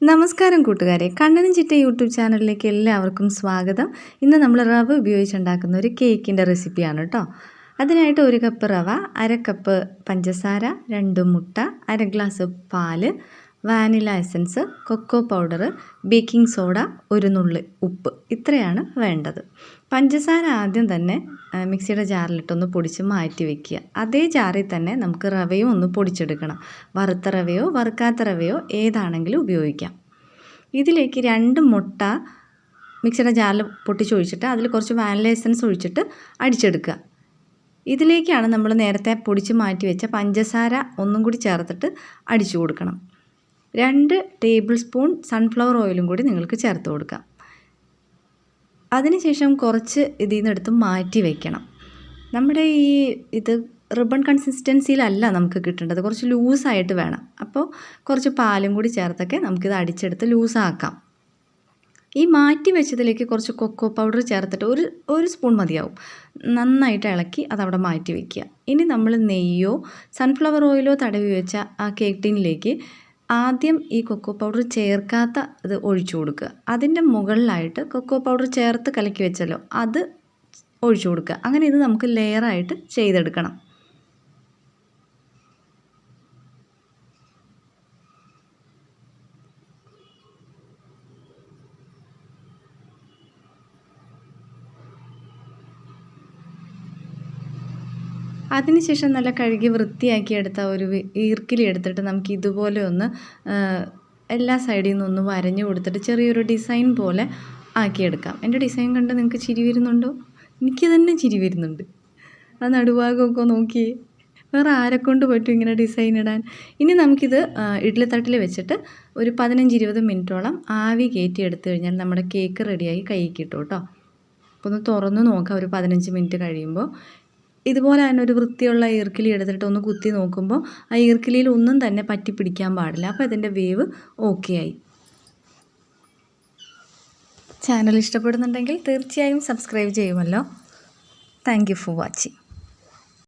നമസ്കാരം കൂട്ടുകാരെ, കണ്ണനും ചിറ്റ യൂട്യൂബ് ചാനലിലേക്ക് എല്ലാവർക്കും സ്വാഗതം. ഇന്ന് നമ്മൾ റവ ഉപയോഗിച്ചുണ്ടാക്കുന്ന ഒരു കേക്കിൻ്റെ റെസിപ്പിയാണ് കേട്ടോ. അതിനായിട്ട് 1 കപ്പ് റവ, 1/2 കപ്പ് പഞ്ചസാര, 2 മുട്ട, 1/2 ഗ്ലാസ് പാല്, vanilla essence, cocoa powder, baking soda, 1 നുള്ളി ഉപ്പ്, ഇത്രയാണ് വേണ്ടത്. പഞ്ചസാര ആദ്യം തന്നെ മിക്സിയുടെ ജാറിലിട്ടൊന്ന് പൊടിച്ച് മാറ്റി വയ്ക്കുക. അതേ ജാറിൽ തന്നെ നമുക്ക് റവയും ഒന്ന് പൊടിച്ചെടുക്കണം. വറുത്ത റവയോ വറുക്കാത്ത റവയോ ഏതാണെങ്കിലും ഉപയോഗിക്കാം. ഇതിലേക്ക് 2 മുട്ട മിക്സിയുടെ ജാറിൽ പൊട്ടിച്ചൊഴിച്ചിട്ട് അതിൽ കുറച്ച് വാനില എസൻസ് ഒഴിച്ചിട്ട് അടിച്ചെടുക്കുക. ഇതിലേക്കാണ് നമ്മൾ നേരത്തെ പൊടിച്ച് മാറ്റി വെച്ച പഞ്ചസാര ഒന്നും കൂടി ചേർത്തിട്ട് അടിച്ചു കൊടുക്കണം. 2 ടേബിൾ സ്പൂൺ സൺഫ്ലവർ ഓയിലും കൂടി നിങ്ങൾക്ക് ചേർത്ത് കൊടുക്കാം. അതിനുശേഷം കുറച്ച് ഇതിൽ നിന്ന് എടുത്ത് മാറ്റി വയ്ക്കണം. നമ്മുടെ ഇത് റിബൺ കൺസിസ്റ്റൻസിയിലല്ല നമുക്ക് കിട്ടേണ്ടത്, കുറച്ച് ലൂസായിട്ട് വേണം. അപ്പോൾ കുറച്ച് പാലും കൂടി ചേർത്തൊക്കെ നമുക്കിത് അടിച്ചെടുത്ത് ലൂസാക്കാം. ഈ മാറ്റി വെച്ചതിലേക്ക് കുറച്ച് കൊക്കോ പൗഡർ ചേർത്തിട്ട് ഒരു സ്പൂൺ മതിയാവും. നന്നായിട്ട് ഇളക്കി അതവിടെ മാറ്റി വയ്ക്കുക. ഇനി നമ്മൾ നെയ്യോ സൺഫ്ലവർ ഓയിലോ തടവി വെച്ച ആ കേക്ക് ടിന്നിലേക്ക് ആദ്യം ഈ കൊക്കോ പൗഡർ ചേർക്കാത്ത ഇത് ഒഴിച്ചു കൊടുക്കുക. അതിൻ്റെ മുകളിലായിട്ട് കൊക്കോ പൗഡർ ചേർത്ത് കലക്കി വെച്ചല്ലോ അത് ഒഴിച്ചു കൊടുക്കുക. അങ്ങനെ ഇത് നമുക്ക് ലെയറായിട്ട് ചെയ്തെടുക്കണം. അതിനുശേഷം നല്ല കഴുകി വൃത്തിയാക്കി എടുത്ത ഒരു ഈർക്കിലി എടുത്തിട്ട് നമുക്ക് ഇതുപോലെ ഒന്ന് എല്ലാ സൈഡിൽ നിന്നൊന്ന് വരഞ്ഞു കൊടുത്തിട്ട് ചെറിയൊരു ഡിസൈൻ പോലെ ആക്കിയെടുക്കാം. എൻ്റെ ഡിസൈൻ കണ്ട് നിങ്ങൾക്ക് ചിരി വരുന്നുണ്ടോ? എനിക്ക് തന്നെ ചിരി വരുന്നുണ്ട്. ആ നടുഭാഗമൊക്കെ നോക്കിയേ, വേറെ ആരെക്കൊണ്ട് പറ്റും ഇങ്ങനെ ഡിസൈൻ ഇടാൻ? ഇനി നമുക്കിത് ഇഡ്ഡലിത്തട്ടിൽ വെച്ചിട്ട് ഒരു 15-20 മിനിറ്റോളം ആവി കയറ്റി എടുത്തു കഴിഞ്ഞാൽ നമ്മുടെ കേക്ക് റെഡിയായി കൈക്ക് കിട്ടും കേട്ടോ. അപ്പോൾ ഒന്ന് തുറന്ന് നോക്കാം. ഒരു 15 മിനിറ്റ് കഴിയുമ്പോൾ ഇതുപോലെ തന്നെ ഒരു വൃത്തിയുള്ള ഈർക്കിലി എടുത്തിട്ട് ഒന്ന് കുത്തി നോക്കുമ്പോൾ ആ ഈർക്കിലിയിൽ ഒന്നും തന്നെ പറ്റി പിടിക്കാൻ പാടില്ല. അപ്പോൾ ഇതിൻ്റെ വേവ് ഓക്കെ ആയി. ചാനൽ ഇഷ്ടപ്പെടുന്നുണ്ടെങ്കിൽ തീർച്ചയായും സബ്സ്ക്രൈബ് ചെയ്യുമല്ലോ. Thank you for watching.